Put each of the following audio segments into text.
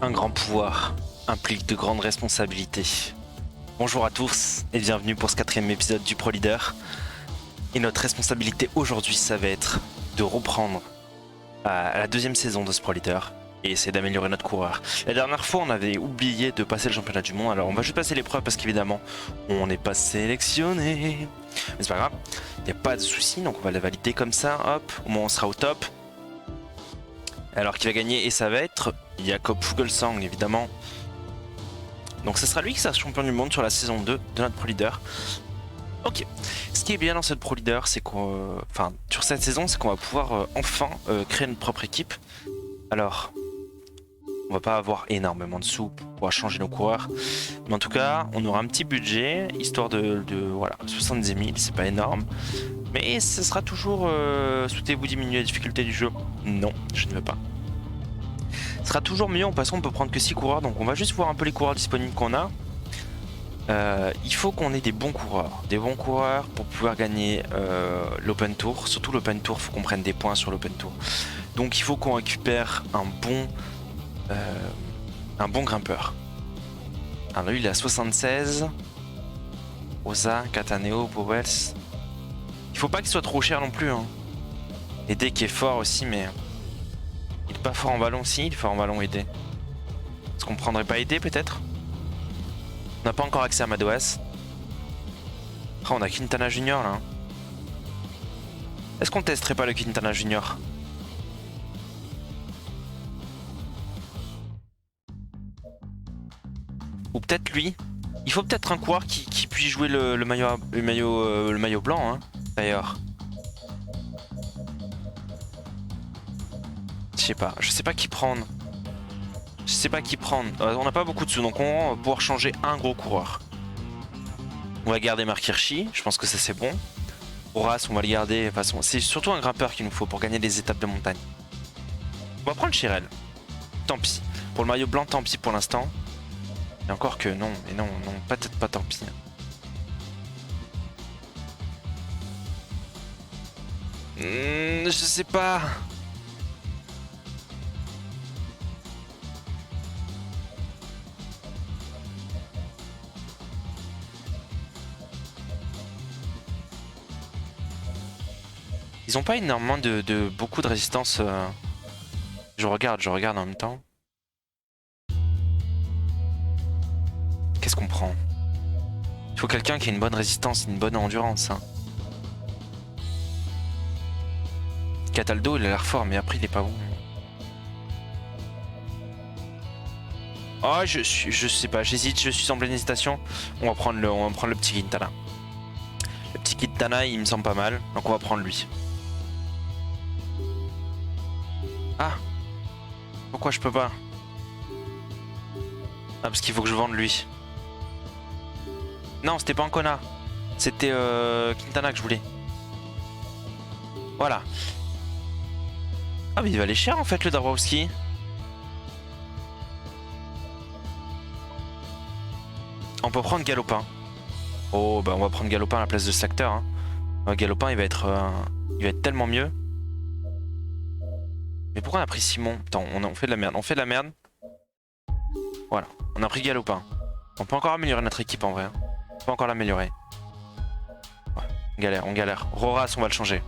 Un grand pouvoir implique de grandes responsabilités. Bonjour à tous et bienvenue pour ce 4e épisode du Pro Leader. Et notre responsabilité aujourd'hui, ça va être de reprendre à la 2e saison de ce Pro Leader et essayer d'améliorer notre coureur. La dernière fois, on avait oublié de passer le championnat du monde, alors on va juste passer l'épreuve parce qu'évidemment, on n'est pas sélectionné. Mais c'est pas grave, il n'y a pas de souci, donc on va la valider comme ça, hop, au moins on sera au top. Alors qui va gagner, et ça va être Jakob Fuglsang évidemment. Donc ce sera lui qui sera champion du monde sur la saison 2 de notre Pro Leader. Ok, ce qui est bien dans cette Pro Leader, c'est qu'on, sur cette saison, c'est qu'on va pouvoir enfin créer notre propre équipe. Alors, on va pas avoir énormément de sous pour pouvoir changer nos coureurs, mais en tout cas, on aura un petit budget, histoire de voilà, 70 000, c'est pas énorme. Mais ce sera toujours... souhaitez-vous diminuer la difficulté du jeu? Non, je ne veux pas. Ce sera toujours mieux, en passant on peut prendre que 6 coureurs, donc on va juste voir un peu les coureurs disponibles qu'on a. Il faut qu'on ait des bons coureurs pour pouvoir gagner l'Open Tour. Surtout l'Open Tour, il faut qu'on prenne des points sur l'Open Tour. Donc il faut qu'on récupère un bon grimpeur. Alors lui il est à 76. Rosa, Cataneo, Powells. Il faut pas qu'il soit trop cher non plus. Hein. Aidé qui est fort aussi, mais il est pas fort en ballon. Si, il est fort en ballon, Aidé. Est-ce qu'on prendrait pas Aidé peut-être? On n'a pas encore accès à Madouas. Ah, on a Quintana Junior là. Est-ce qu'on testerait pas le Quintana Junior? Ou peut-être lui. Il faut peut-être un coureur qui puisse jouer le maillot blanc, hein, d'ailleurs. Je sais pas qui prendre. On n'a pas beaucoup de sous, donc on va pouvoir changer un gros coureur. On va garder Mark Hirschi, je pense que ça c'est bon. Horace, on va le garder. De toute façon, c'est surtout un grimpeur qu'il nous faut pour gagner les étapes de montagne. On va prendre Chirel. Tant pis. Pour le maillot blanc, tant pis pour l'instant. Et encore que non, mais non, peut-être pas tant pis. Je sais pas. Ils ont pas énormément de beaucoup de résistance. Je regarde en même temps. Qu'est-ce qu'on prend? Il faut quelqu'un qui a une bonne résistance, une bonne endurance. Hein. Cataldo, il a l'air fort, mais après il est pas bon. Oh, je sais pas, j'hésite, je suis en pleine hésitation. On va prendre le petit Quintana. Le petit Quintana, il me semble pas mal, donc on va prendre lui. Ah, pourquoi je peux pas? Ah, parce qu'il faut que je vende lui. Non, c'était pas Ancona. C'était Quintana que je voulais. Voilà. Ah, mais il va aller cher en fait le Dabrowski. On peut prendre Galopin. Oh, bah on va prendre Galopin à la place de cet acteur. Hein. Galopin, il va être tellement mieux. Mais pourquoi on a pris Simon? Attends, on fait de la merde. Voilà, on a pris Galopin. On peut encore améliorer notre équipe en vrai. On peut encore l'améliorer. Ouais, on galère. Roras, on va le changer.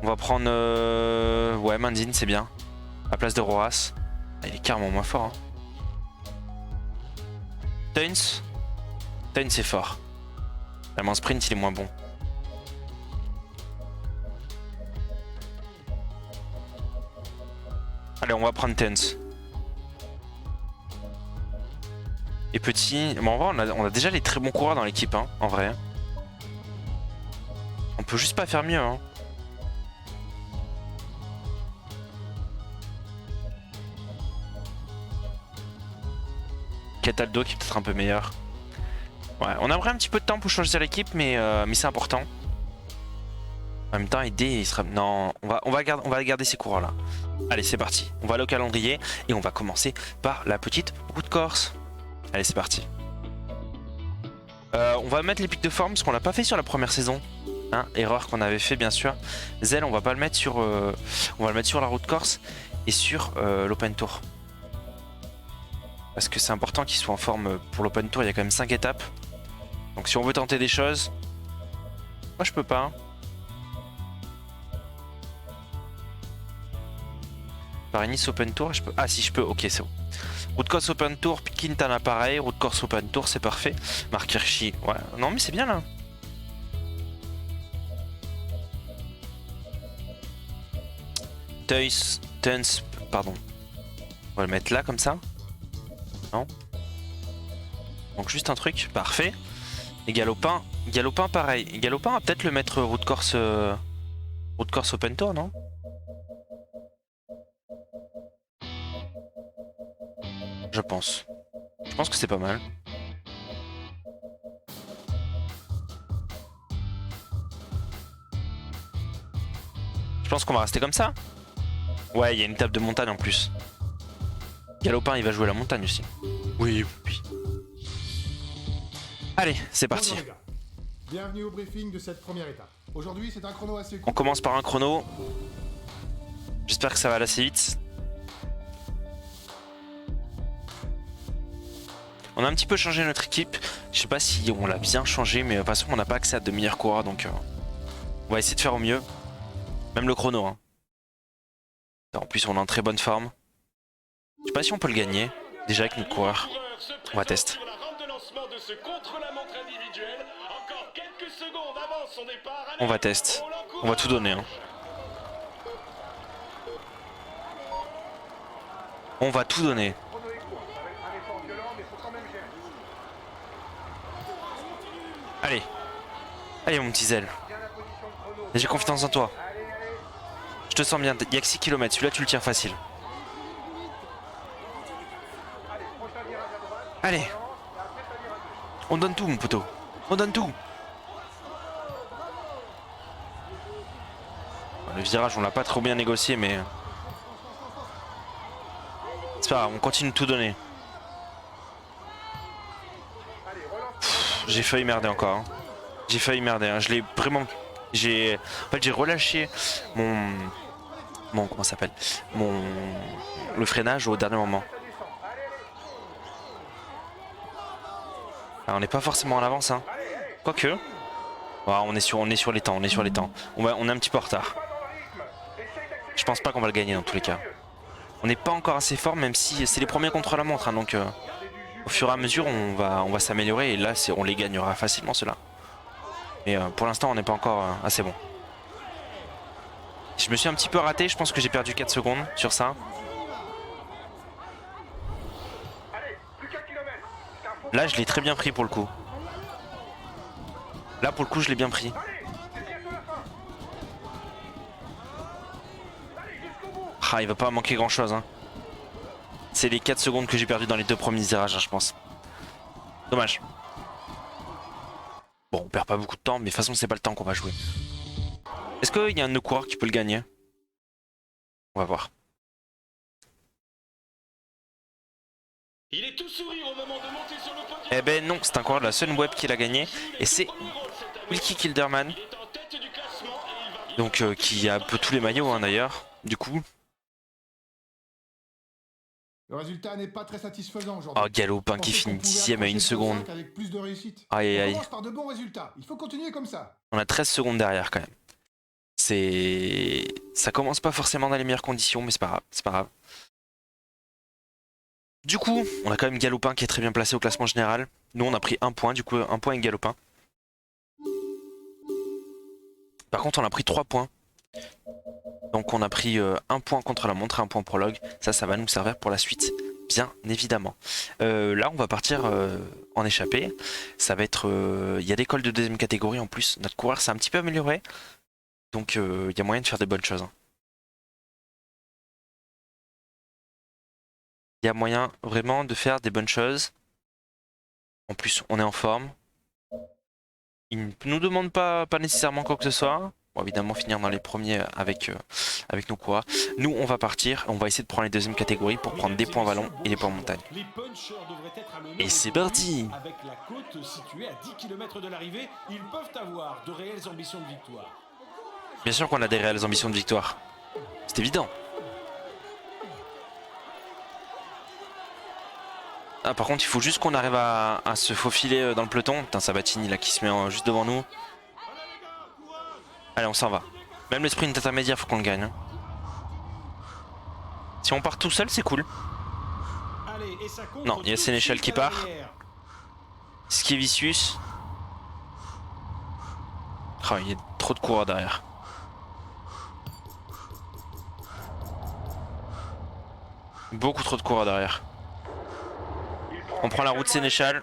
On va prendre... Ouais, Mandine, c'est bien. À la place de Roras. Ah, il est carrément moins fort. Hein. Tuns, c'est fort. Même en sprint, il est moins bon. Allez, on va prendre Tuns. Et petit... Bon, en vrai, on a déjà les très bons coureurs dans l'équipe, hein, en vrai. On peut juste pas faire mieux, hein. Cataldo qui est peut-être un peu meilleur. Ouais, on aimerait un petit peu de temps pour choisir l'équipe, mais c'est important. En même temps, aider, il sera... Non, on va garder ces coureurs là. Allez, c'est parti. On va aller au calendrier et on va commencer par la petite route corse. Allez, c'est parti. On va mettre les pics de forme parce qu'on l'a pas fait sur la première saison. Hein, erreur qu'on avait fait bien sûr. Zell, on va pas le mettre sur, on va le mettre sur la route corse et sur l'open tour. Parce que c'est important qu'il soit en forme pour l'open tour. Il y a quand même 5 étapes. Donc si on veut tenter des choses, moi je peux pas. Paris-Nice open tour, je peux. Ah si je peux. Ok, c'est bon. Route corse open tour, Quintana pareil. Route corse open tour, c'est parfait. Marc Hirschi, ouais. Non mais c'est bien là. Tuns, pardon. On va le mettre là comme ça. Non. Donc juste un truc, parfait. Et Galopin, Galopin pareil. Galopin va peut-être le mettre route corse open tour, non? Je pense. Je pense que c'est pas mal. Je pense qu'on va rester comme ça. Ouais, il y a une étape de montagne en plus. Galopin, il va jouer la montagne aussi. Oui, oui. Allez, c'est parti. Bonjour les gars. Bienvenue au briefing de cette première étape. Aujourd'hui, c'est un chrono assez court. On commence par un chrono. J'espère que ça va aller assez vite. On a un petit peu changé notre équipe. Je sais pas si on l'a bien changé, mais de toute façon, on n'a pas accès à de meilleurs coureurs, donc on va essayer de faire au mieux. Même le chrono. Hein. En plus, on est en très bonne forme. Je sais pas si on peut le gagner, déjà avec notre coureur. On va tester. On va tester. On va tout donner. Hein. On va tout donner. Allez. Allez mon petit Zell. J'ai confiance en toi. Je te sens bien. Il y a que 6 km. Celui-là, tu le tiens facile. Allez. On donne tout, mon poteau. On donne tout. Le virage, on l'a pas trop bien négocié, mais... c'est pas grave, on continue de tout donner. J'ai failli merder encore. Hein. J'ai failli merder. Hein. Je l'ai vraiment... En fait, j'ai relâché mon... comment ça s'appelle, le freinage au dernier moment. Alors, on n'est pas forcément en avance, hein. Quoique. Oh, on est sur les temps, on est sur les temps. On est un petit peu en retard. Je pense pas qu'on va le gagner dans tous les cas. On n'est pas encore assez fort, même si c'est les premiers contre la montre, hein, donc au fur et à mesure on va s'améliorer et là on les gagnera facilement ceux-là. Mais pour l'instant on n'est pas encore assez bon. Je me suis un petit peu raté, je pense que j'ai perdu 4 secondes sur ça. Là je l'ai très bien pris pour le coup. Là pour le coup je l'ai bien pris. Ah, il va pas manquer grand chose. Hein. C'est les 4 secondes que j'ai perdu dans les 2 premiers virages, hein, je pense. Dommage. Bon, on perd pas beaucoup de temps, mais de toute façon, c'est pas le temps qu'on va jouer. Est-ce qu'il y a un de nos coureurs qui peut le gagner? On va voir. Il est tout sourire au moment de monter sur le podium. Eh ben non, c'est un coureur de la Sunweb qui l'a gagné. Et c'est Wilkie Kilderman. Donc qui a un peu tous les maillots hein, d'ailleurs. Du coup. Le résultat n'est pas très satisfaisant aujourd'hui. Oh, Galopin qui finit 10ème à 1 seconde. Avec plus de réussite. Aïe aïe aïe. On commence par de bons résultats. Il faut continuer comme ça. On a 13 secondes derrière quand même. Ça commence pas forcément dans les meilleures conditions, mais c'est pas grave. C'est pas grave. Du coup, on a quand même Galopin qui est très bien placé au classement général. Nous, on a pris 1 point, du coup, 1 point avec Galopin. Par contre, on a pris 3 points. Donc, on a pris 1 point contre la montre et 1 point prologue. Ça va nous servir pour la suite, bien évidemment. Là, on va partir en échappée. Ça va être... Il y a des cols de deuxième catégorie en plus. Notre coureur s'est un petit peu amélioré. Donc, il y a moyen de faire des bonnes choses. Hein. Il y a moyen vraiment de faire des bonnes choses. En plus, on est en forme. Il ne nous demande pas nécessairement quoi que ce soit. Bon, évidemment, finir dans les premiers avec nos coureurs. Nous, on va partir. On va essayer de prendre les deuxièmes catégories pour prendre des points vallon et des points montagne. Les punchers devraient être à l'honneur Et c'est au début. parti. Avec la côte située à 10 km de l'arrivée, ils peuvent avoir de réelles ambitions de victoire. Bien sûr qu'on a des réelles ambitions de victoire. C'est évident. Ah, par contre, il faut juste qu'on arrive à se faufiler dans le peloton. Putain, Sabatini là qui se met juste devant nous. Allez, on s'en va. Même le sprint intermédiaire, faut qu'on le gagne. Si on part tout seul, c'est cool. Allez, et ça contre Non, il y a tout de Sénéchal suite qui à part. l'arrière. Skivicius. Oh, il y a trop de coureurs derrière. Beaucoup trop de coureurs derrière. On prend la route Sénéchal.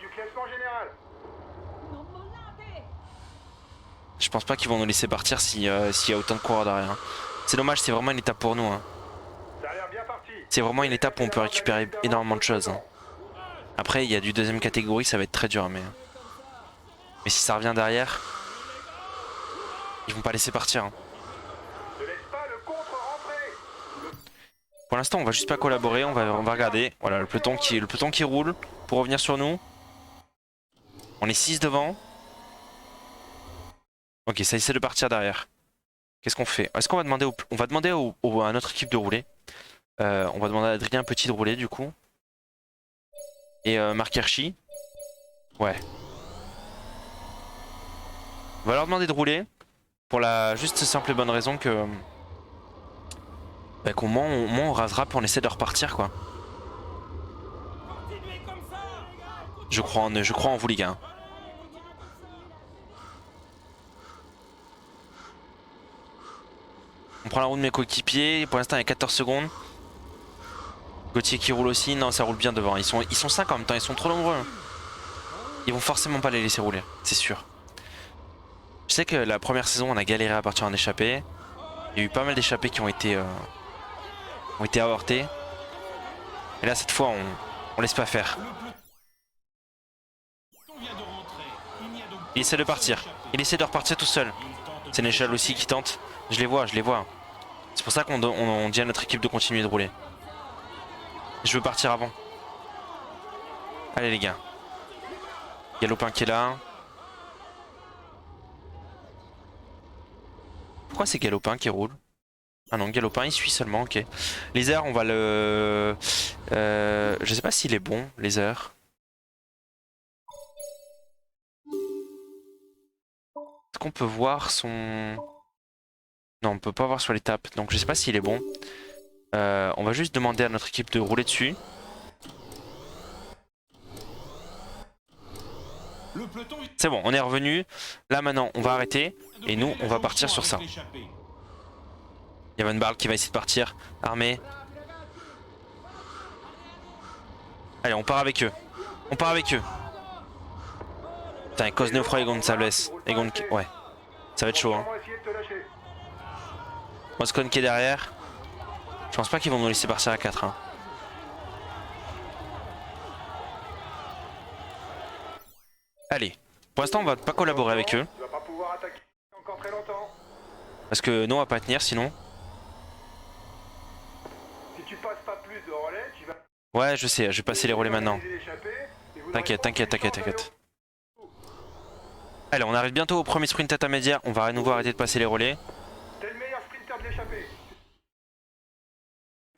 Je pense pas qu'ils vont nous laisser partir s'il y a autant de coureurs derrière. C'est dommage, c'est vraiment une étape pour nous. Hein. C'est vraiment une étape où on peut récupérer énormément de choses. Hein. Après, il y a du deuxième catégorie, ça va être très dur. Mais si ça revient derrière, ils vont pas laisser partir. Hein. Pour l'instant, on va juste pas collaborer, on va regarder. Voilà, le peloton qui roule pour revenir sur nous. On est 6 devant. Ok, ça essaie de partir derrière. Qu'est-ce qu'on fait? Est-ce qu'on va demander à notre équipe de rouler? On va demander à Adrien Petit de rouler du coup. Et Marc Hirschi. Ouais. On va leur demander de rouler. Pour la juste simple et bonne raison que... qu'au moins on rattrape et on essaie de repartir quoi. Je crois en vous les gars. On prend la roue de mes coéquipiers, pour l'instant il y a 14 secondes. Gauthier qui roule aussi, non ça roule bien devant, ils sont 5 en même temps, ils sont trop nombreux. Ils vont forcément pas les laisser rouler, c'est sûr. Je sais que la première saison on a galéré à partir en échappée. Il y a eu pas mal d'échappées qui ont été avortées. Et là cette fois on laisse pas faire. Il essaie de partir, il essaie de repartir tout seul. Sénéchal aussi qui tente, je les vois. C'est pour ça qu'on dit à notre équipe de continuer de rouler. Je veux partir avant. Allez les gars. Galopin qui est là. Pourquoi c'est Galopin qui roule? Ah non, Galopin il suit seulement, ok. Les airs, on va le... je sais pas s'il est bon, les airs. Est-ce qu'on peut voir son... Non, on peut pas voir sur l'étape, donc je sais pas s'il est bon. On va juste demander à notre équipe de rouler dessus. C'est bon, on est revenu. Là maintenant, on va arrêter. Et nous, on va partir sur ça. Il y a Van Barle qui va essayer de partir. Armé. Allez, on part avec eux. Putain, Cosnefroy et Gonçalves. Ouais. Ça va être chaud. Hein. Moscone qui est derrière. Je pense pas qu'ils vont nous laisser partir à 4. Hein. Allez. Pour l'instant, on va pas collaborer avec eux. Parce que nous, on va pas tenir sinon. Ouais, je sais, je vais passer les relais maintenant. T'inquiète. Allez, on arrive bientôt au premier sprint intermédiaire. On va à nouveau arrêter de passer les relais. T'es le meilleur sprinter de l'échappée.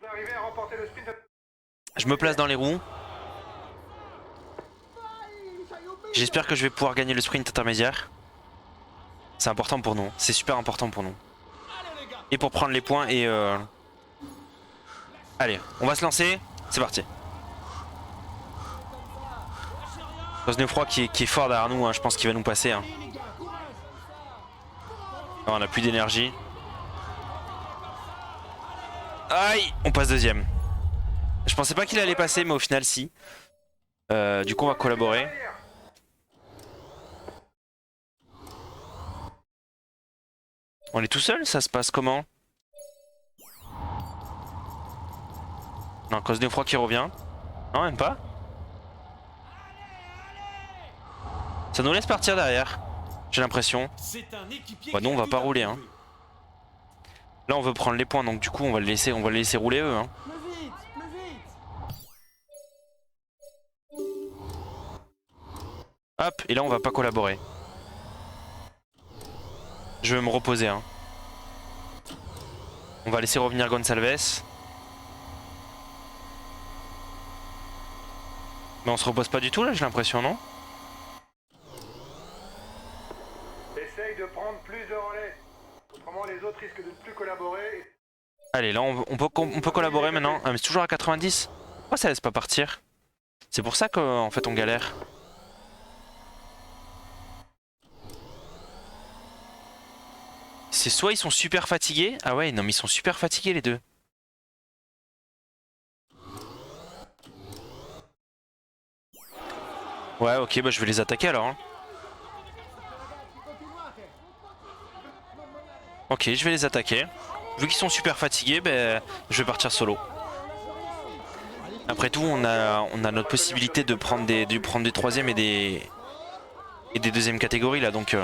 Vous arrivez à remporter le sprint. Je me place dans les roues. J'espère que je vais pouvoir gagner le sprint intermédiaire. C'est important pour nous, c'est super important pour nous. Et pour prendre les points et... Allez, on va se lancer, c'est parti. Cosnefroy qui est fort derrière nous, hein. Je pense qu'il va nous passer. Hein. Oh, on a plus d'énergie. Aïe, on passe deuxième. Je pensais pas qu'il allait passer, mais au final si. Du coup on va collaborer. On est tout seul, ça se passe comment? Non, Cosnefroy qui revient. Non, même pas. Ça nous laisse partir derrière, j'ai l'impression. Bah nous on va pas rouler hein. Là on veut prendre les points, donc du coup on va les laisser rouler eux. Hein. Hop, et là on va pas collaborer. Je vais me reposer. Hein. On va laisser revenir Gonçalves. Mais on se repose pas du tout là, j'ai l'impression, non? Essaye de prendre plus de relais. Autrement, les autres risquent de ne plus collaborer. Allez, là on peut collaborer maintenant. Ah mais c'est toujours à 90. Pourquoi ça laisse pas partir? C'est pour ça qu'en fait on galère. C'est soit ils sont super fatigués. Ah ouais, non mais ils sont super fatigués les deux. Ouais, ok, bah je vais les attaquer alors. Hein. Ok, je vais les attaquer. Vu qu'ils sont super fatigués, ben, je vais partir solo. Après tout, on a notre possibilité de prendre des troisièmes et des deuxièmes catégories là, donc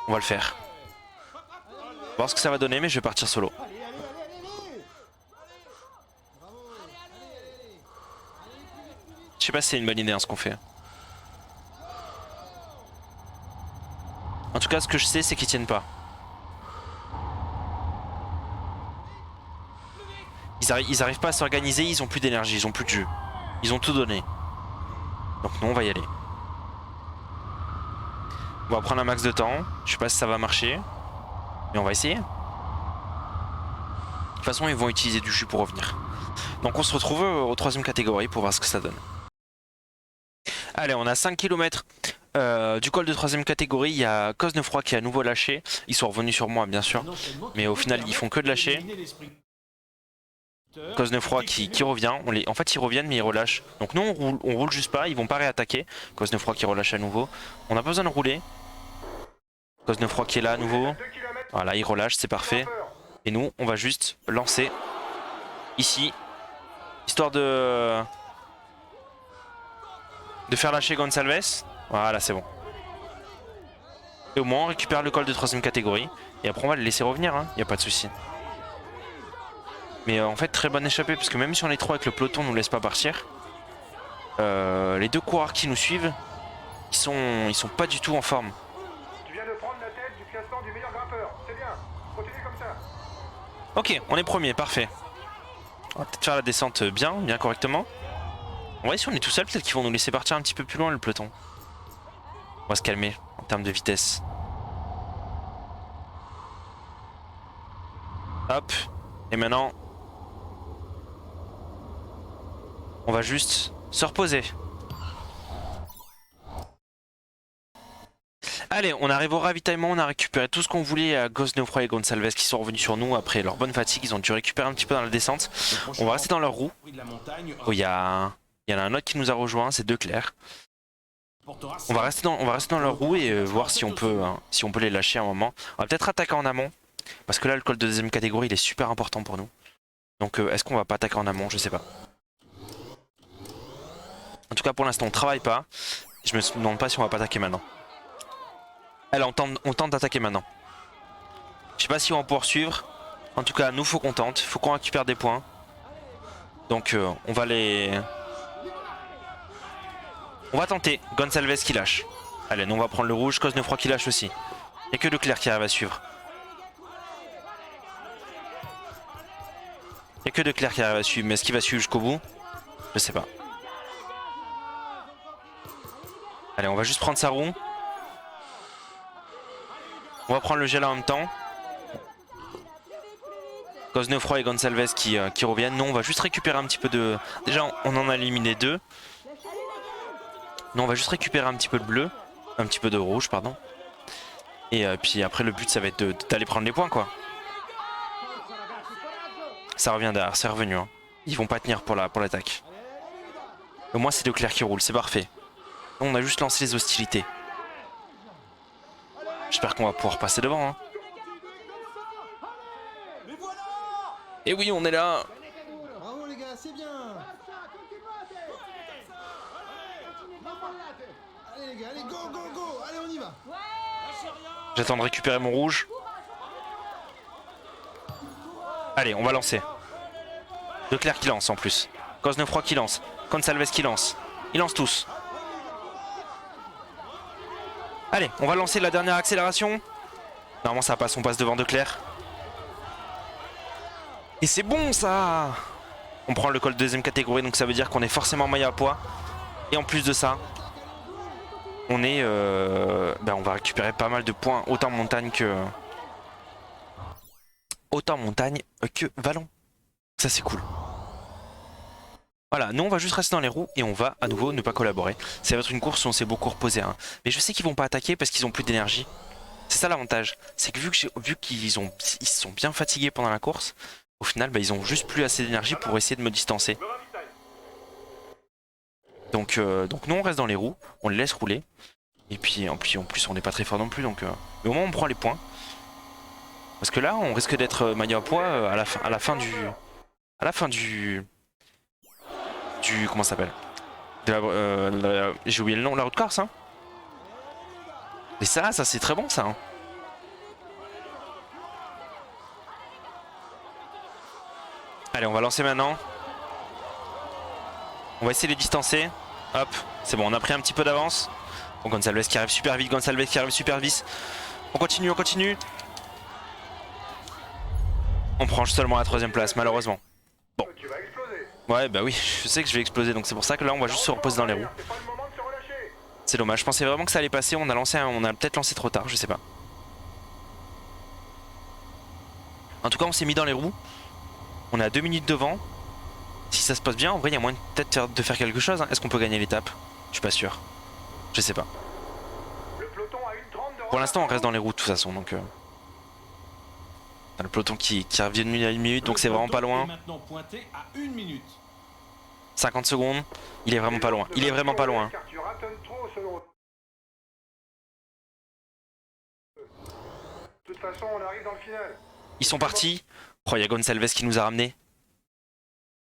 on va le faire. On va voir ce que ça va donner, mais je vais partir solo. Je sais pas si c'est une bonne idée hein, ce qu'on fait. En tout cas, ce que je sais, c'est qu'ils tiennent pas. Ils arrivent pas à s'organiser, ils ont plus d'énergie, ils ont plus de jeu. Ils ont tout donné. Donc nous, on va y aller. On va prendre un max de temps. Je sais pas si ça va marcher. Mais on va essayer. De toute façon, ils vont utiliser du jus pour revenir. Donc on se retrouve aux troisième catégorie pour voir ce que ça donne. Allez, on a 5 km du col de troisième catégorie. Il y a Cosnefroy qui est à nouveau lâché. Ils sont revenus sur moi, bien sûr. Mais au final, ils font que de lâcher. Cosnefroy qui revient. En fait, ils reviennent, mais ils relâchent. Donc nous, on roule juste pas. Ils vont pas réattaquer. Cosnefroy qui relâche à nouveau. On n'a pas besoin de rouler. Cosnefroy qui est là à nouveau. Voilà, il relâche, c'est parfait. Et nous, on va juste lancer ici. Histoire de faire lâcher Gonçalves. Voilà, c'est bon. Et au moins, on récupère le col de troisième catégorie. Et après, on va le laisser revenir. Il n'y a pas de souci. Mais en fait, très bonne échappée. Parce que même si on est trop avec le peloton, on nous laisse pas partir. Les deux coureurs qui nous suivent, ils sont pas du tout en forme. Tu viens de prendre la tête du classement du meilleur grimpeur. C'est bien. Continue comme ça. Ok, on est premier, parfait. On va peut-être faire la descente bien correctement. Ouais, si on est tout seul, peut-être qu'ils vont nous laisser partir un petit peu plus loin le peloton. On va se calmer en termes de vitesse. Hop. Et maintenant, on va juste se reposer. Allez, on arrive au ravitaillement, on a récupéré tout ce qu'on voulait à Cosnefroy et Gonçalves qui sont revenus sur nous après leur bonne fatigue. Ils ont dû récupérer un petit peu dans la descente. On va rester dans leur roue. Oh, il y en a un autre qui nous a rejoint, c'est Declerc. On va rester dans leur roue et voir si on peut les lâcher à un moment. On va peut-être attaquer en amont. Parce que là, le col de deuxième catégorie, il est super important pour nous. Donc est-ce qu'on va pas attaquer en amont? Je sais pas. En tout cas, pour l'instant, on travaille pas. Je me demande pas si on va pas attaquer maintenant. Allez, on tente d'attaquer maintenant. Je sais pas si on va pouvoir suivre. En tout cas, nous, faut qu'on tente. Faut qu'on récupère des points. Donc, on va tenter. Gonçalves qui lâche. Allez, nous, on va prendre le rouge. Cosnefroy qui lâche aussi. Il n'y a que Leclerc qui arrive à suivre. Il n'y a que Leclerc qui arrive à suivre. Mais est-ce qu'il va suivre jusqu'au bout? Je sais pas. Allez, on va juste prendre sa roue. On va prendre le gel en même temps. Cosnefroy et Gonçalves qui reviennent. Nous, on va juste récupérer un petit peu de... Déjà, on en a éliminé 2. Nous, on va juste récupérer un petit peu de bleu. Un petit peu de rouge, pardon. Et puis après, le but, ça va être d'aller prendre les points, quoi. Ça revient derrière, c'est revenu. Hein. Ils vont pas tenir pour l'attaque. Au moins, c'est Leclerc qui roule, c'est parfait. On a juste lancé les hostilités. J'espère qu'on va pouvoir passer devant. Hein. Et oui, on est là. Bravo les gars, c'est bien. Allez les gars, allez go go go, allez on y va. J'attends de récupérer mon rouge. Allez, on va lancer. Leclerc qui lance en plus. Cosnefroy qui lance. Gonçalves qui lance. Ils lancent tous. Allez, on va lancer la dernière accélération. Normalement ça passe, on passe devant Leclerc. Et c'est bon ça. On prend le col de deuxième catégorie, donc ça veut dire qu'on est forcément maillot à poids. Et en plus de ça, on est, on va récupérer pas mal de points, autant en montagne que vallon. Ça c'est cool. Voilà, nous on va juste rester dans les roues et on va à nouveau ne pas collaborer. Ça va être une course où on s'est beaucoup reposé. Hein. Mais je sais qu'ils vont pas attaquer parce qu'ils ont plus d'énergie. C'est ça l'avantage. C'est que vu qu'ils ils sont bien fatigués pendant la course, au final ils ont juste plus assez d'énergie pour essayer de me distancer. Donc nous on reste dans les roues, on les laisse rouler. Et puis en plus on n'est pas très fort non plus. Donc, mais au moins on prend les points. Parce que là on risque d'être maillot à poids à la fin du comment ça s'appelle, j'ai oublié le nom, la route Corse hein. Et ça c'est très bon ça hein. Allez on va lancer maintenant. On va essayer de les distancer. Hop, c'est bon, on a pris un petit peu d'avance. Bon, Gonçalves qui arrive super vite, On continue, on continue. On prend seulement la troisième place malheureusement. Bon. Tu vas exploser. Ouais bah oui, je sais que je vais exploser, donc c'est pour ça que là on va juste se reposer dans les roues. C'est pas le moment de se relâcher. C'est dommage, je pensais vraiment que ça allait passer, on a peut-être lancé trop tard, je sais pas. En tout cas on s'est mis dans les roues. On est à 2 minutes devant. Si ça se passe bien, en vrai il y a moyen peut-être de faire quelque chose. Hein. Est-ce qu'on peut gagner l'étape? Je suis pas sûr. Je sais pas. Le peloton a une 30 de Pour l'instant on reste dans les roues de toute façon, donc... Le peloton qui revient de minute à une minute, donc c'est vraiment pas loin. Maintenant pointé à 1 minute. 50 secondes, il est vraiment pas loin. Il est vraiment pas loin. Car tu ratonnes trop selon. De toute façon, on arrive dans le final. Ils sont partis. Oh, il y a Gonçalves qui nous a ramenés.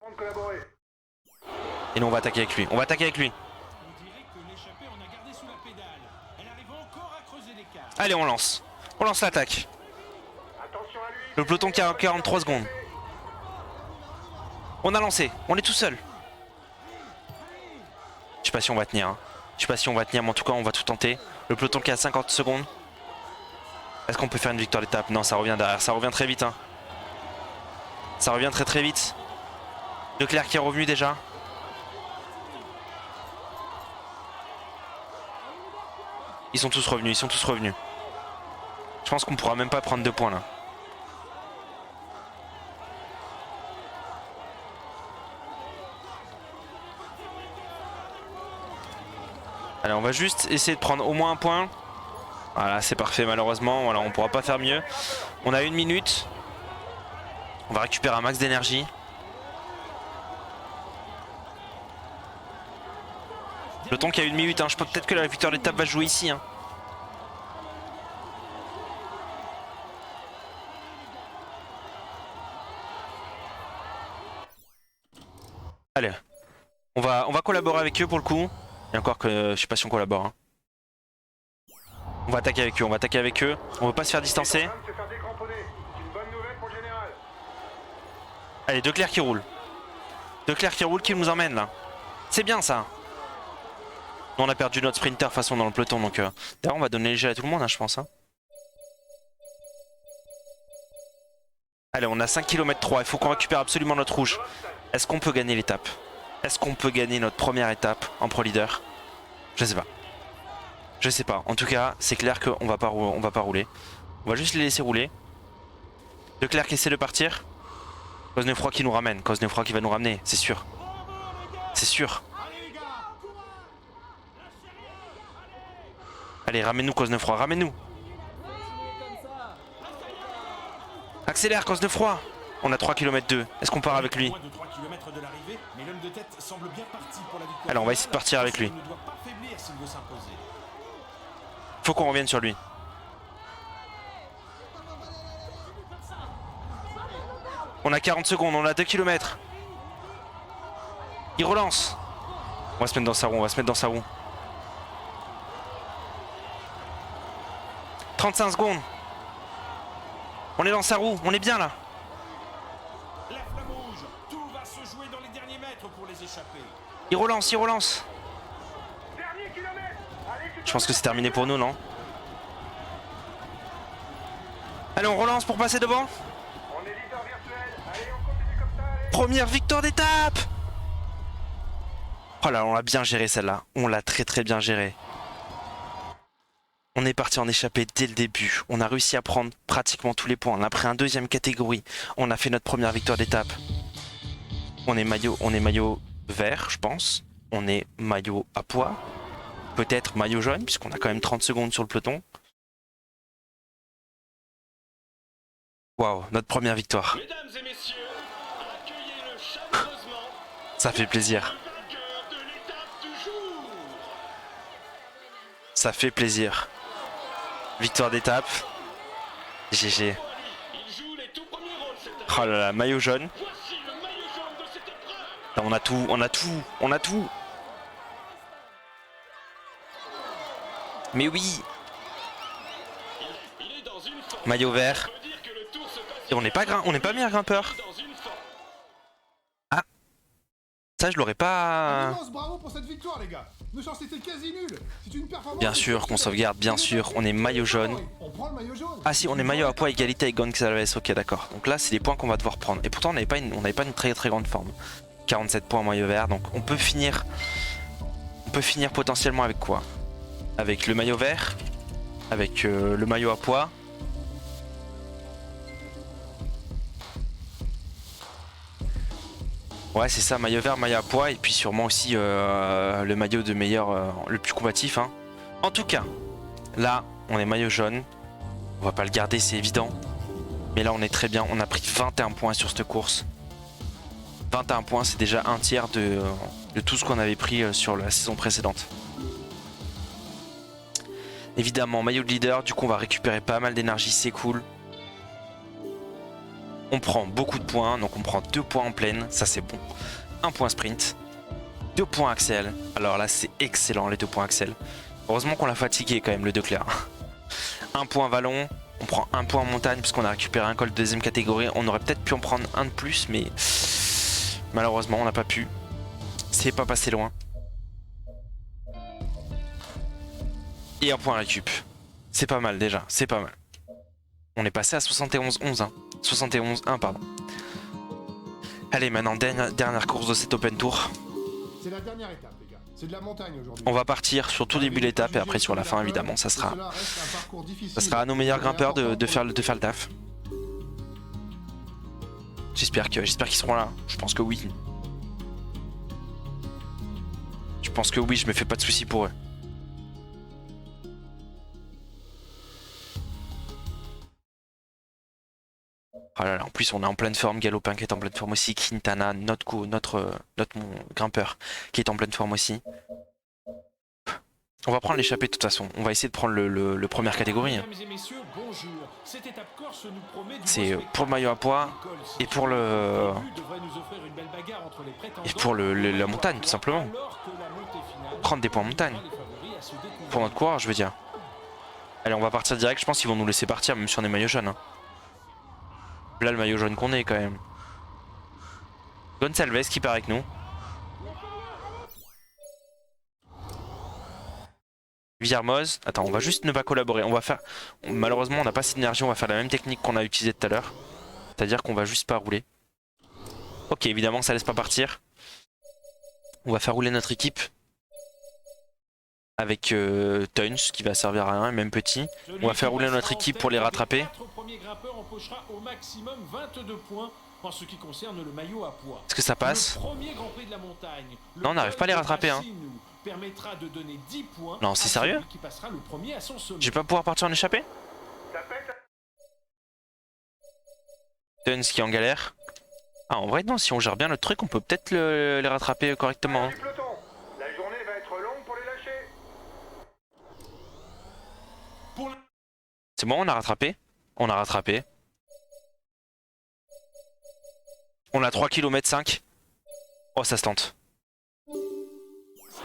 De collaborer. Et nous on va attaquer avec lui. On va attaquer avec lui. On dirait que l'échappée on a gardé sous la pédale. Elle arrive encore à creuser l'écart. Allez on lance. On lance l'attaque. Attention à lui. Le peloton qui a 43 secondes. On a lancé. On est tout seul. Je sais pas si on va tenir. Hein. Je sais pas si on va tenir, mais en tout cas on va tout tenter. Le peloton qui a 50 secondes. Est-ce qu'on peut faire une victoire d'étape? Non, ça revient derrière. Ça revient très vite. Hein. Ça revient très vite. Leclerc qui est revenu déjà. Ils sont tous revenus. Je pense qu'on pourra même pas prendre 2 points là. Allez, on va juste essayer de prendre au moins un point. Voilà, c'est parfait malheureusement. Voilà, on pourra pas faire mieux. On a 1 minute. On va récupérer un max d'énergie. Le temps qu'il y a 1 minute, hein. Je peux peut-être que la victoire d'étape va se jouer ici. Hein. Allez, on va collaborer avec eux pour le coup. Et encore que je sais pas si on collabore. Hein. On va attaquer avec eux, on veut pas se faire distancer. Se faire décramponner. C'est une bonne nouvelle pour le général. Allez, Leclerc qui roule. Qui nous emmène là. C'est bien ça. Nous, on a perdu notre sprinter de toute façon dans le peloton, donc d'ailleurs on va donner léger à tout le monde hein, je pense. Hein. Allez, on a 5 km 3, il faut qu'on récupère absolument notre rouge. Est-ce qu'on peut gagner l'étape? Est-ce qu'on peut gagner notre première étape en Pro Leader? Je sais pas. Je sais pas. En tout cas, c'est clair qu'on va pas rouler. On va juste les laisser rouler. Leclerc qui essaie de partir. Cosnefroy qui nous ramène. Cosnefroy qui va nous ramener, c'est sûr. C'est sûr. Allez, ramène-nous Cosnefroy, ramène-nous. Accélère Cosnefroy. On a 3 km 2. Est-ce qu'on part avec lui? Moins de 3 km de l'arrivée, mais l'homme de tête semble bien parti pour la victoire. Allez, on va essayer de partir avec lui. Il ne doit pas faiblir s'il veut s'imposer. Faut qu'on revienne sur lui. On a 40 secondes, on a 2 km. Il relance. On va se mettre dans sa roue, 35 secondes. On est dans sa roue, on est bien là. rouge. Tout va se jouer dans les derniers mètres pour les échapper. Il relance, il relance. Dernier kilomètre. Allez, tu Je pense que c'est terminé pour nous, non? Allez, on relance pour passer devant. On est leader virtuel. Allez, on continue comme ça. Allez. Première victoire d'étape. Oh là, on l'a bien géré celle-là. On l'a très très bien géré. On est parti en échappée dès le début. On a réussi à prendre pratiquement tous les points. On a pris un deuxième catégorie. On a fait notre première victoire d'étape. On est maillot vert, je pense. On est maillot à pois. Peut-être maillot jaune, puisqu'on a quand même 30 secondes sur le peloton. Waouh, notre première victoire. Mesdames et messieurs, accueillez-le chaleureusement. Ça fait plaisir. Le vainqueur de l'étape du jour. Ça fait plaisir. Victoire d'étape. GG. Il joue les tout premiers rôles cette année. Oh là là, maillot jaune. Voici le maillot jaune de cette épreuve. On a tout, on a tout, on a tout. Mais oui, Il est dans une forme. maillot vert. Ça veut dire que le tour se passe Et on n'est pas meilleur grimpeur. dans une forme. Ça, je l'aurais pas. Immense bravo pour cette victoire, les gars. Nos chances étaient quasi nulles. C'est une performance. Bien sûr qu'on sauvegarde, bien sûr. On est maillot jaune. On prend le maillot jaune. Ah si, on est maillot à poids égalité avec Gonçalves. Ok, d'accord. Donc là, c'est les points qu'on va devoir prendre. Et pourtant, on n'avait pas une très très grande forme. 47 points maillot vert. Donc on peut finir potentiellement avec quoi? Avec le maillot vert, avec le maillot à poids. Ouais, c'est ça, maillot vert, maillot à poids, et puis sûrement aussi le maillot de meilleur, le plus combatif. Hein. En tout cas, là, on est maillot jaune. On va pas le garder, c'est évident. Mais là, on est très bien. On a pris 21 points sur cette course. 21 points, c'est déjà un tiers de tout ce qu'on avait pris sur la saison précédente. Évidemment, maillot de leader, du coup, on va récupérer pas mal d'énergie, c'est cool. On prend beaucoup de points, donc on prend 2 points en plaine, ça c'est bon. 1 point sprint, 2 points Axel. Alors là c'est excellent les 2 points Axel. Heureusement qu'on l'a fatigué quand même le Declerc. 1 point vallon, on prend 1 point en montagne puisqu'on a récupéré un col de deuxième catégorie. On aurait peut-être pu en prendre un de plus mais malheureusement on n'a pas pu. C'est pas passé loin. Et 1 point récup. C'est pas mal déjà, c'est pas mal. On est passé à 71-11, hein. 71-1, pardon. Allez, maintenant, dernière course de cette Open Tour. C'est la dernière étape, les gars. C'est de la montagne aujourd'hui. On va partir sur tout début de l'étape et après sur la fin, évidemment. Ça sera à nos meilleurs grimpeurs de faire le taf. J'espère qu'ils seront là. Je pense que oui. Je pense que oui, je me fais pas de soucis pour eux. Oh là là, en plus on est en pleine forme, Galopin qui est en pleine forme aussi, Quintana, notre grimpeur qui est en pleine forme aussi. On va prendre l'échappée de toute façon, on va essayer de prendre le première catégorie. Mesdames et messieurs, bonjour. Cette étape corse nous promet du C'est beau pour le maillot à poids spectacle. et pour le devrait nous offrir une belle bagarre entre les prétendants. et pour la montagne tout simplement. Alors que la montée finale Prendre des points en montagne. les favoris à se découvrir. Pour notre courage je veux dire. Allez on va partir direct, je pense qu'ils vont nous laisser partir même si on est maillot jaune. Hein. Là le maillot jaune qu'on est quand même. Gonçalves qui part avec nous. Villermoz, attends on va juste ne pas collaborer. On va faire. Malheureusement on n'a pas assez d'énergie, on va faire la même technique qu'on a utilisée tout à l'heure. C'est-à-dire qu'on va juste pas rouler. Ok évidemment ça laisse pas partir. On va faire rouler notre équipe. Avec Tuns qui va servir à rien, même petit. On va faire rouler notre équipe pour les rattraper. Notre premier grimpeur empochera au maximum 22 points en ce qui concerne le maillot à poids. Est-ce que ça passe? Le premier Grand Prix de la montagne. Non, on n'arrive pas à les rattraper, hein. Permettra de donner 10 points. Non, c'est sérieux? Qui passera le premier à son sommet. Je vais pas pouvoir partir en échappée? Ça pète. Tuns qui est en galère. Ah en vrai non, si on gère bien le truc on peut peut-être les rattraper correctement. Hein. Du peloton. La journée va être longue pour les lâcher. Pour la- C'est bon, on a rattrapé. On a rattrapé. On a 3 km 5. Oh ça se tente.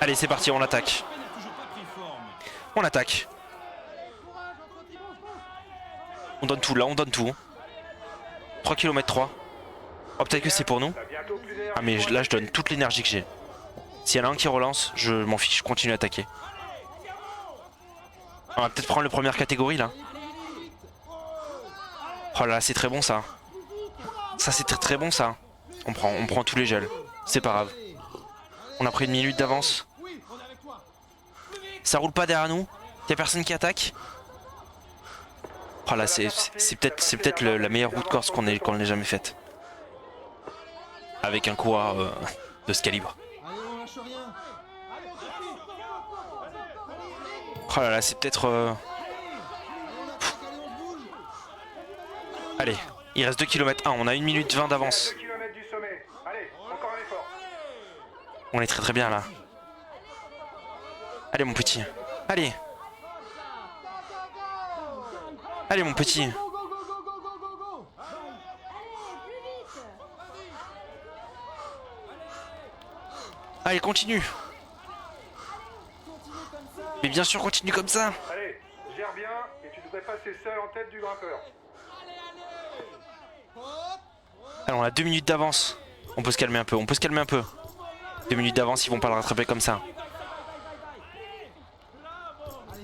Allez c'est parti, on attaque. n'a toujours pas pris forme. On attaque. On donne tout là, on donne tout. 3 km 3. Oh, peut-être que c'est pour nous. T'as bientôt plus d'énergie Ah, mais pour là, je donne attaquer. toute l'énergie que j'ai. S'il y en a un qui relance, je m'en fiche, je continue à attaquer. On va peut-être prendre le première catégorie là. Oh là là, c'est très bon ça. Ça, c'est très très bon ça. On prend tous les gels. C'est pas grave. On a pris 1 minute d'avance. Ça roule pas derrière nous. Y'a personne qui attaque. Oh là, c'est peut-être la meilleure route corse qu'on ait jamais faite. Avec un coureur de ce calibre. Allez, on lâche rien. Oh là là, c'est peut-être... Allez, on attaque, allez, on se bouge. Allez, il reste 2 km 1, on a 1 minute 20 d'avance. 2 km du sommet. Allez, encore un effort. On est très très bien là. Allez mon petit. Allez. Allez mon petit. Go, go, go, go, go, go, go, go. Allez, continue. Mais bien sûr, continue comme ça. Allez, gère bien et tu devrais passer seul en tête du grimpeur. Allez, on a 2 minutes d'avance. On peut se calmer un peu, on peut se calmer un peu. 2 minutes d'avance, ils vont pas le rattraper comme ça.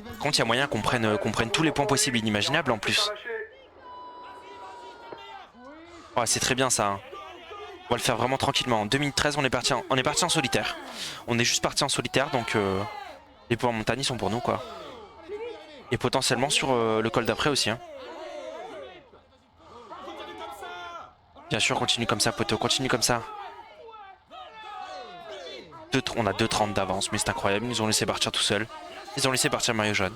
Par contre, il y a moyen qu'on prenne tous les points possibles et inimaginables en plus. Sans lâcher. Ouais, c'est très bien ça. Hein. On va le faire vraiment tranquillement. En 2 minutes 13, on est parti en solitaire. On est juste parti en solitaire, donc les points en montagne ils sont pour nous quoi. Et potentiellement sur le col d'après aussi. Hein. Bien sûr, continue comme ça, poteau, continue comme ça. On a 2,30 d'avance, mais c'est incroyable. Ils nous ont laissé partir tout seuls. Ils ont laissé partir Mario Jaune.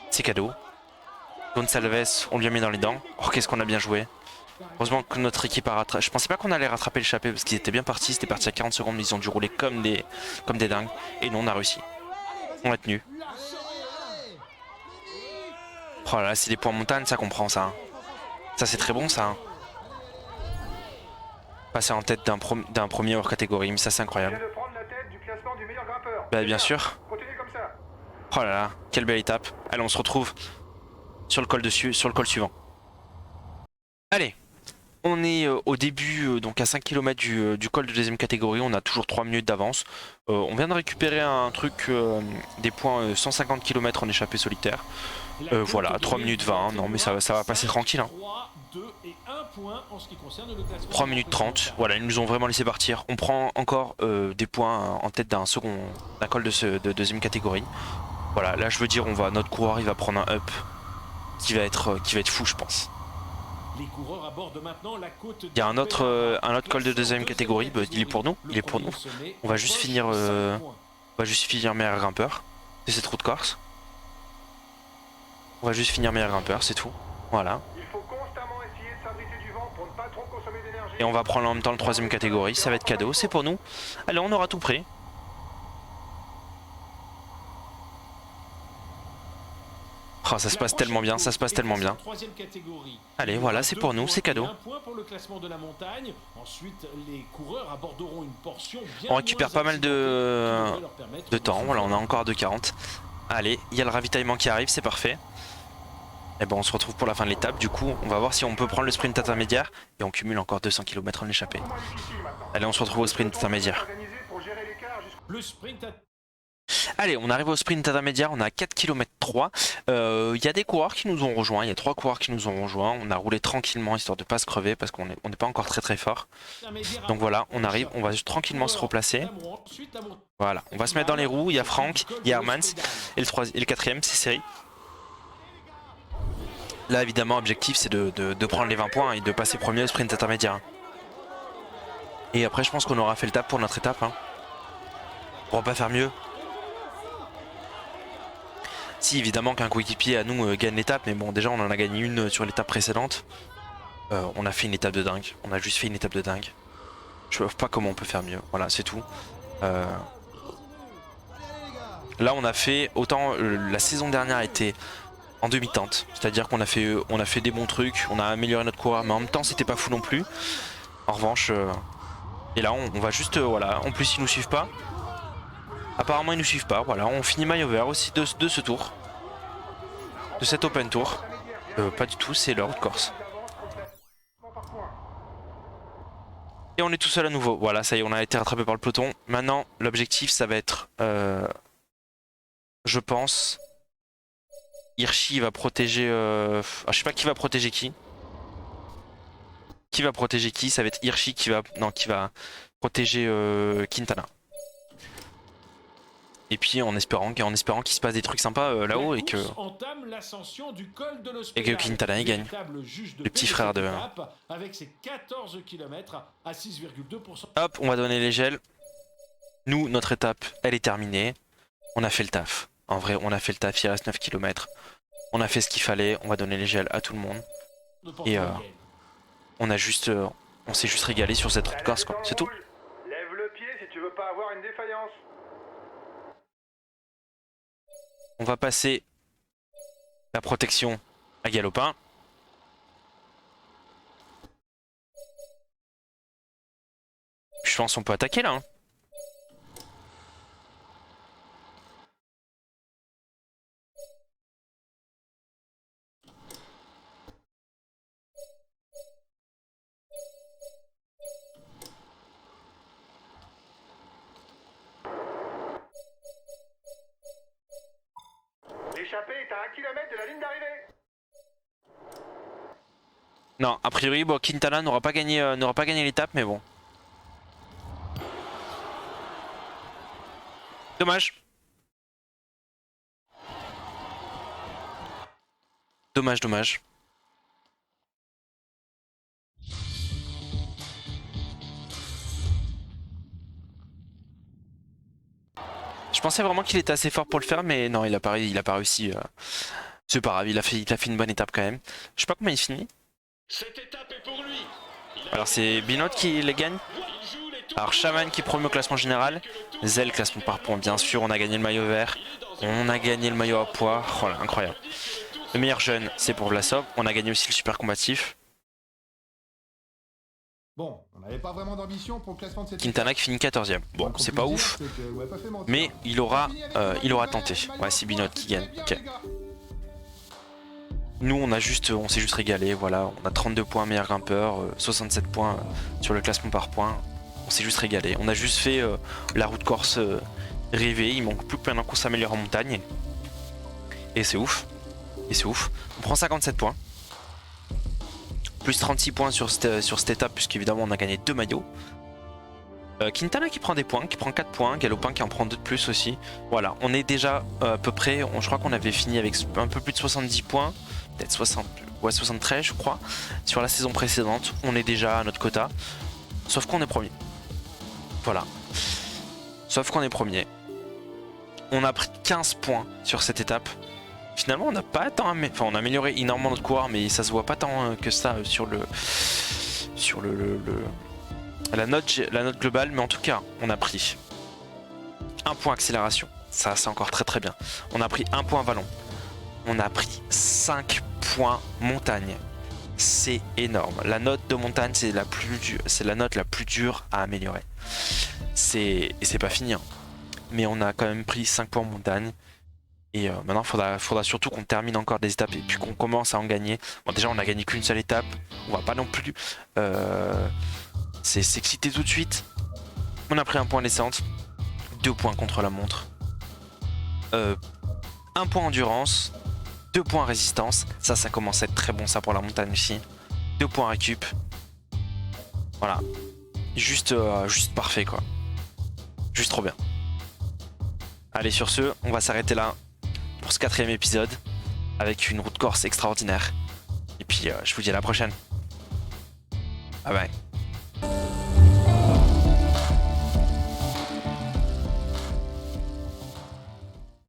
C'est cadeau. Gonçalves, on lui a mis dans les dents. Oh, qu'est-ce qu'on a bien joué. Heureusement que notre équipe a rattrapé. Je pensais pas qu'on allait rattraper l'échappée parce qu'ils étaient bien partis. C'était parti à 40 secondes, mais ils ont dû rouler comme des dingues. Et nous, on a réussi. On a tenu. Oh là là, c'est des points montagne, ça comprend ça. Hein. Ça, c'est très bon ça. Hein. Passer en tête d'un premier hors catégorie, mais ça, c'est Tu incroyable. viens de prendre la tête du classement du meilleur grimpeur. Bah, bien sûr. Continue comme ça. Oh là là, quelle belle étape. Allez, on se retrouve sur le col dessus, sur le col suivant. Allez, on est au début, donc à 5 km du col de deuxième catégorie. On a toujours 3 minutes d'avance. On vient de récupérer un truc, des points 150 km en échappée solitaire. Voilà, 3 minutes 20. Non, mais ça va passer tranquille. Hein. 3 minutes 30. Voilà, ils nous ont vraiment laissé partir. On prend encore des points en tête d'un col de deuxième catégorie. Voilà, là je veux dire, notre coureur il va prendre un up qui va être fou, je pense. Les coureurs abordent maintenant la côte. Il y a un autre col de deuxième catégorie, bah, il est pour nous, On va juste finir meilleur grimpeur de cette route corse. On va juste finir meilleur grimpeur, c'est tout. Voilà. Il faut constamment essayer de s'abriter du vent pour ne pas trop consommer d'énergie. Et on va prendre en même temps le troisième catégorie, ça va être cadeau, c'est pour nous. Allez, on aura tout pris. Oh, ça se passe tellement bien, ça se passe tellement bien. Allez, voilà, c'est pour nous, c'est cadeau. On récupère pas mal de temps, voilà, on a encore 2,40. Allez, il y a le ravitaillement qui arrive, c'est parfait. Et bon, on se retrouve pour la fin de l'étape, du coup, on va voir si on peut prendre le sprint intermédiaire. Et on cumule encore 200 km en échappée. Allez, on se retrouve au sprint intermédiaire. Organisé pour gérer l'écart jusqu'au- Le sprint. Allez, on arrive au sprint intermédiaire, on a 4 km 3. Il y a des coureurs qui nous ont rejoints, il y a 3 coureurs qui nous ont rejoints. On a roulé tranquillement histoire de pas se crever parce qu'on n'est pas encore très très fort. Donc voilà, on arrive, on va juste tranquillement se replacer. Voilà, on va se mettre dans les roues, il y a Franck, il y a Hermans et le quatrième c'est Série. Là évidemment objectif c'est de prendre les 20 points et de passer premier au sprint intermédiaire. Et après je pense qu'on aura fait le tap pour notre étape. Hein. On va pas faire mieux. Si évidemment qu'un coéquipier à nous gagne l'étape, mais bon déjà on en a gagné une sur l'étape précédente. On a fait une étape de dingue, on a juste fait une étape de dingue. Je vois pas comment on peut faire mieux, voilà c'est tout. Là on a fait, autant la saison dernière était en demi-teinte, c'est-à-dire qu'on a fait des bons trucs, on a amélioré notre coureur, mais en même temps c'était pas fou non plus. En revanche, et là on va juste, voilà, en plus ils nous suivent pas. Apparemment ils nous suivent pas, voilà, on finit maillot vert aussi de ce tour. De cet open tour. Pas du tout, c'est la route corse. Et on est tout seul à nouveau. Voilà, ça y est, on a été rattrapé par le peloton. Maintenant, l'objectif, ça va être, je pense, Hirschi va protéger... je sais pas qui va protéger qui. Qui va protéger qui? Ça va être Hirschi qui va... Non, qui va protéger Quintana. Et puis en espérant qu'il se passe des trucs sympas là-haut et que Quintana il gagne. Le petit frère de... Avec ses 14 km à 6,2%. Hop, on va donner les gels. Nous, notre étape, elle est terminée. On a fait le taf. En vrai, on a fait le taf, il reste 9 km. On a fait ce qu'il fallait, on va donner les gels à tout le monde. Et on a juste... on s'est juste régalé sur cette route corse, quoi. C'est tout. Lève le pied si tu veux pas avoir une défaillance. On va passer la protection à Galopin. Je pense qu'on peut attaquer là. Hein. L'échappée est à 1 km de la ligne d'arrivée. Non, a priori, bon, Quintana n'aura pas gagné l'étape, mais bon. Dommage. Dommage, dommage. Je pensais vraiment qu'il était assez fort pour le faire, mais non, il a pas réussi. C'est pas grave, il a fait une bonne étape quand même. Je sais pas comment il finit. Cette étape est pour lui. Alors c'est Binot qui les gagne. Alors Shaman qui est premier au classement général. Zell classement par points, bien sûr. On a gagné le maillot vert. On a gagné le maillot à poids. Oh là, incroyable. Le meilleur jeune, c'est pour Vlasov. On a gagné aussi le super combatif. Bon, on n'avait pas vraiment d'ambition pour le classement de cette Quintana qui finit 14ème. Bon, c'est pas ouf. Mais il aura tenté. Ouais, c'est Binot qui gagne. Ok. Nous, on s'est juste régalé. Voilà, on a 32 points meilleur grimpeur, 67 points sur le classement par points. On s'est juste régalé. On a juste fait la route corse rêvée. Il manque plus que maintenant qu'on s'améliore en montagne. Et c'est ouf. On prend 57 points. Plus 36 points sur cette étape, puisqu'évidemment on a gagné 2 maillots. Quintana qui prend des points, qui prend 4 points. Galopin qui en prend 2 de plus aussi. Voilà, on est déjà à peu près. Je crois qu'on avait fini avec un peu plus de 70 points. Peut-être 73 je crois. Sur la saison précédente. On est déjà à notre quota. Sauf qu'on est premier. Voilà. Sauf qu'on est premier. On a pris 15 points sur cette étape. Finalement on n'a pas tant on a amélioré énormément notre coureur, mais ça se voit pas tant que ça sur la note globale. Mais en tout cas on a pris 1 point accélération, ça c'est encore très bien. On a pris 1 point vallon. On a pris 5 points montagne. C'est énorme. La note de montagne c'est la note la plus dure à améliorer. Et c'est pas fini hein. Mais on a quand même pris 5 points en montagne. Et maintenant, il faudra surtout qu'on termine encore des étapes et puis qu'on commence à en gagner. Bon, déjà, on n'a gagné qu'une seule étape. On va pas non plus s'exciter tout de suite. On a pris 1 point descente, 2 points contre la montre, 1 point endurance, 2 points résistance. Ça commence à être très bon ça pour la montagne aussi. 2 points récup. Voilà. Juste parfait quoi. Juste trop bien. Allez, sur ce, on va s'arrêter là pour ce 4e épisode avec une route corse extraordinaire. Et puis je vous dis à la prochaine. Bye bye.